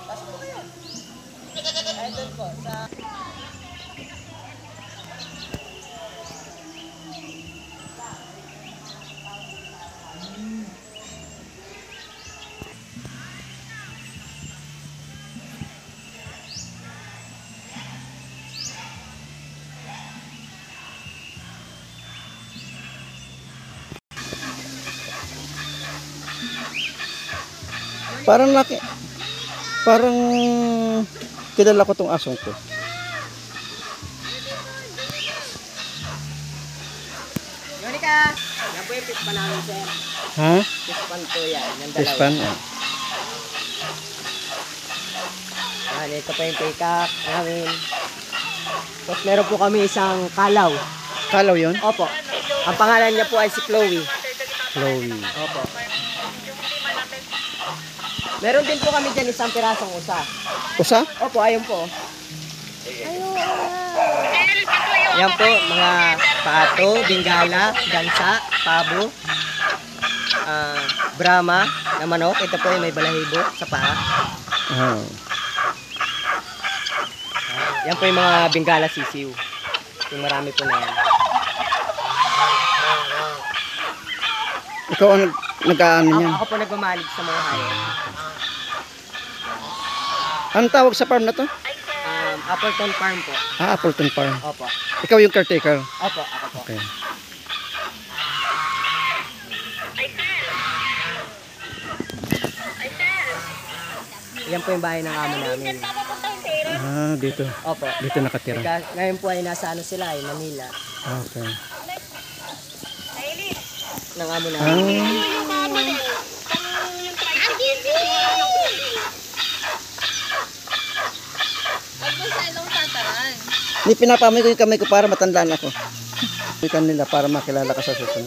Pasok po kayo. Ay, doon po. Sa... Parang parang kilala ko tong asong to. Yonika! Yan po yung pispan namin, sir. Ha? Pispan po yan. Yung dalawa. Pispan? Yan, ito pa yung peacock namin. Tapos meron po kami isang kalaw. Kalaw yun? Opo. Ang pangalan niya po ay si Chloe. Chloe. Opo. Meron din po kami dyan isang pirasong usa. Usa? Opo, ayun po. Yan po, mga pato, bingala, gansa, pabo, brahma na manok. Ito po yung may balahibo sa paa. Oh. Yan po yung mga bingala sisiw. Yung marami po na yan. Ikaw ang nag-aano niyan? Ako po nagmamalig sa mga hayop. Anong tawag sa farm na to? Appleton Farm po. Ah, Appleton Farm. Opo. Ikaw yung caretaker? Opo, ako po. Okay. Yan po yung bahay ng amo namin. Ah, dito. Opo. Dito nakatira. Ngayon po ay nasa ano sila ay Manila. Okay. Ng amo namin. Hindi pinapamoy ko yung kamay ko para matandaan ako. Yung kanila para makilala ka sa susunod.